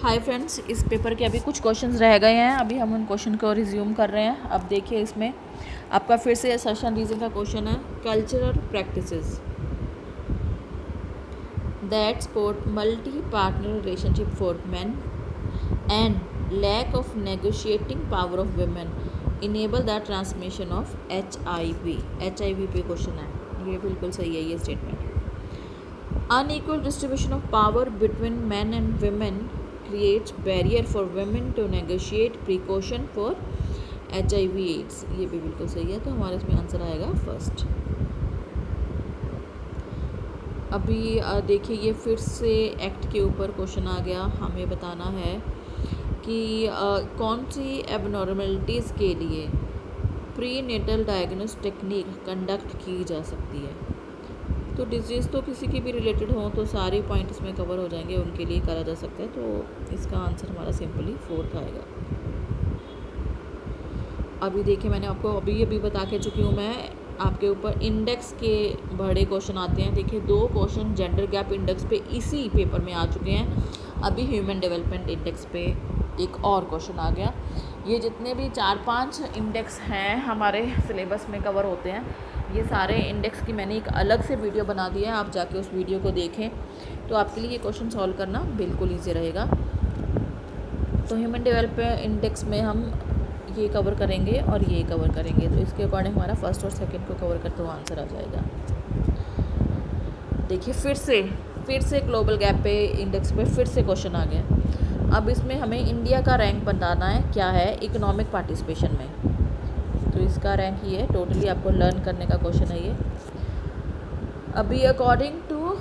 Hi friends, इस paper के अभी कुछ क्वेश्चंस रह गए हैं। अभी हम उन क्वेश्चन को रिज्यूम कर रहे हैं। अब देखिए, इसमें आपका फिर से सेशन रीजन का क्वेश्चन है। Cultural practices that support multi partner relationship for men and lack of negotiating power of women enable the transmission of HIV पे क्वेश्चन है। ये बिल्कुल सही है ये statement. Unequal distribution of power between men and women creates barrier for women to negotiate precaution for HIV/AIDS। ये भी बिल्कुल सही है, तो हमारा इसमें आंसर आएगा फर्स्ट। अभी देखिए, ये फिर से एक्ट के ऊपर क्वेश्चन आ गया। हमें बताना है कि कौन सी एबनॉर्मलिटीज़ के लिए prenatal diagnose technique conduct की जा सकती है। तो डिजीज़ तो किसी की भी रिलेटेड हो तो सारे पॉइंट इसमें कवर हो जाएंगे, उनके लिए करा जा सकता है। तो इसका आंसर हमारा सिंपली 4 आएगा। अभी देखिए, मैंने आपको अभी बता के चुकी हूँ मैं। आपके ऊपर इंडेक्स के बड़े क्वेश्चन आते हैं। देखिए, 2 क्वेश्चन जेंडर गैप इंडेक्स पे इसी पेपर में आ चुके हैं। अभी ह्यूमन डेवलपमेंट इंडेक्स पे एक और क्वेश्चन आ गया। ये जितने भी 4-5 इंडेक्स हैं हमारे सिलेबस में कवर होते हैं। ये सारे इंडेक्स की मैंने एक अलग से वीडियो बना दी है, आप जाके उस वीडियो को देखें तो आपके लिए ये क्वेश्चन सॉल्व करना बिल्कुल ईजी रहेगा। तो ह्यूमन डेवलपमेंट इंडेक्स में हम ये कवर करेंगे और ये कवर करेंगे। तो इसके अकॉर्डिंग हमारा फर्स्ट और सेकंड को कवर करते हुए आंसर आ जाएगा। देखिए, फिर से ग्लोबल गैप पे इंडेक्स पे फिर से क्वेश्चन आ गया। अब इसमें हमें इंडिया का रैंक बताना है, क्या है इकोनॉमिक पार्टिसिपेशन में। तो इसका रैंक ये है, टोटली आपको लर्न करने का क्वेश्चन है ये। अभी according to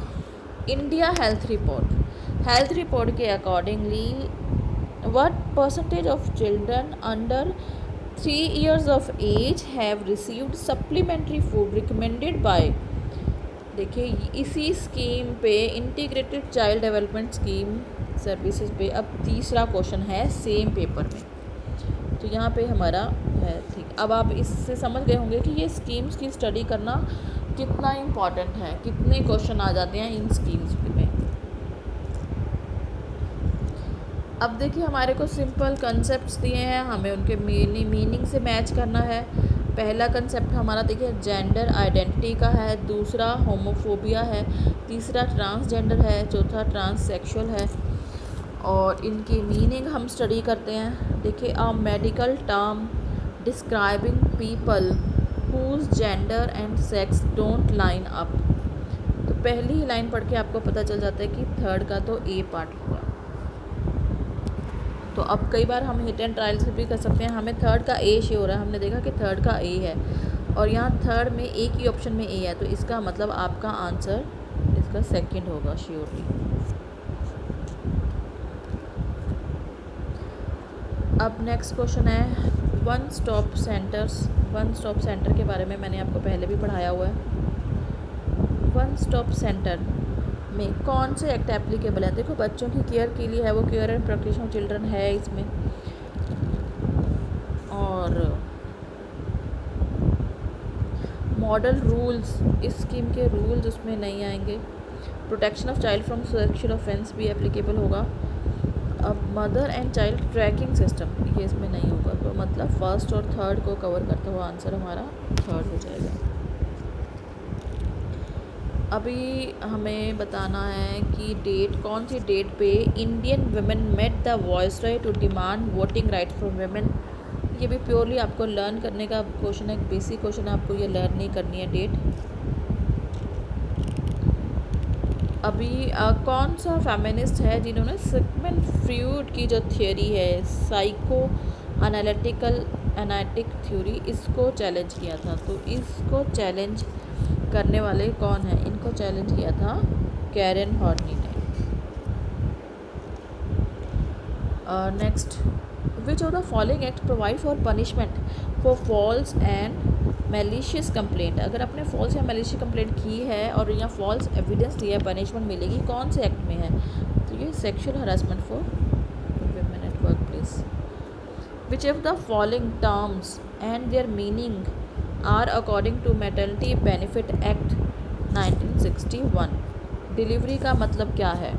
India health report के accordingly what percentage of children under 3 years of age have received supplementary food recommended by. देखिए, इसी स्कीम पे integrated child development scheme services पे अब तीसरा क्वेश्चन है सेम पेपर में। तो यहाँ पे हमारा है ठीक। अब आप इससे समझ गए होंगे कि ये स्कीम्स की स्टडी करना कितना इम्पॉर्टेंट है, कितने क्वेश्चन आ जाते हैं इन स्कीम्स में। अब देखिए, हमारे को सिंपल कंसेप्ट्स दिए हैं, हमें उनके मीनिंग से मैच करना है। पहला कंसेप्ट हमारा देखिए जेंडर आइडेंटिटी का है, दूसरा होमोफोबिया है, तीसरा ट्रांसजेंडर है, चौथा ट्रांससेक्सुअल है। और इनकी मीनिंग हम स्टडी करते हैं। देखिए, a medical term describing people whose gender and sex don't line up. तो पहली ही लाइन पढ़ के आपको पता चल जाता है कि थर्ड का तो ए पार्ट हुआ। तो अब कई बार हम हिट एंड ट्रायल से भी कर सकते हैं। हमें थर्ड का ए शो हो रहा है, हमने देखा कि थर्ड का ए है और यहाँ थर्ड में एक ही ऑप्शन में ए है, तो इसका मतलब आपका आंसर इसका सेकंड होगा श्योरली। अब नेक्स्ट क्वेश्चन है वन स्टॉप सेंटर के बारे में मैंने आपको पहले भी पढ़ाया हुआ है। वन स्टॉप सेंटर में कौन से एक्ट एप्लीकेबल है। देखो, बच्चों की केयर के लिए है, वो care and protection of children है इसमें। और मॉडल रूल्स, इस स्कीम के रूल्स उसमें नहीं आएंगे। Protection of child from sexual offence भी एप्लीकेबल होगा। अब mother and child tracking system ये इसमें नहीं होगा। तो मतलब फर्स्ट और थर्ड को कवर करता हुआ आंसर हमारा थर्ड हो जाएगा। अभी हमें बताना है कि डेट, कौन सी डेट पे Indian women met the viceroy to demand voting right for women. ये भी प्योरली आपको लर्न करने का क्वेश्चन है, बेसिक क्वेश्चन है, आपको ये लर्न नहीं करनी है डेट। अभी कौन सा फेमिनिस्ट है जिन्होंने सिगमंड फ्रॉइड की जो थियोरी है साइको एनालिटिक थ्योरी, इसको चैलेंज किया था। तो इसको चैलेंज करने वाले कौन है, इनको चैलेंज किया था कैरन हॉर्नी ने। Next, which of the following act provide for punishment for false and malicious complaint. अगर आपने फॉल्स या मैलिशियस कंप्लेंट की है और यहाँ फॉल्स एविडेंस दिया, पनिशमेंट मिलेगी, कौन से एक्ट में है। तो ये sexual harassment for women at work place. Which of the following terms and their meaning are according to maternity benefit act 1961। Delivery का मतलब क्या है।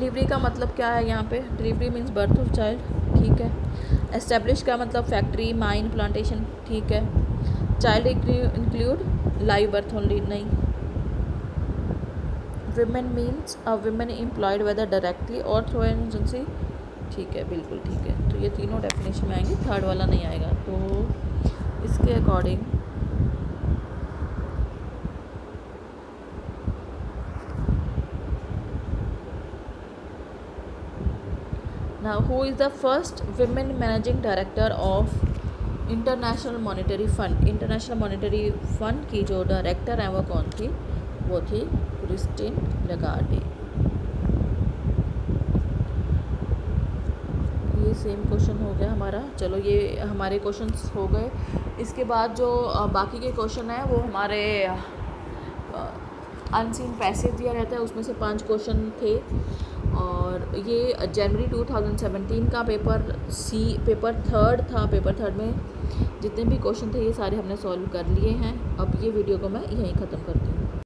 डिलीवरी का मतलब क्या है यहाँ पे? Delivery means birth of child, ठीक है। एस्टेब्लिश का मतलब फैक्ट्री, माइन, प्लांटेशन, ठीक है। Child include live birth only, नहीं। Women means a women employed whether directly और थ्रू एन एजेंसी, ठीक है, बिल्कुल ठीक है। तो ये तीनों डेफिनेशन में आएंगे, थर्ड वाला नहीं आएगा। तो इसके according now who is the first women managing director of international monetary fund? International monetary fund की जो डायरेक्टर हैं वो कौन थी? वो थी क्रिस्टीन लगार्डे। ये सेम क्वेश्चन हो गया हमारा। चलो ये हमारे क्वेश्चंस हो गए। इसके बाद जो बाकी के क्वेश्चन हैं वो हमारे अनसीन पैसेज दिया रहता है, उसमें से 5 क्वेश्चन थे। और ये जनवरी 2017 का पेपर थर्ड था। पेपर थर्ड में जितने भी क्वेश्चन थे ये सारे हमने सॉल्व कर लिए हैं। अब ये वीडियो को मैं यहीं ख़त्म करती हूँ।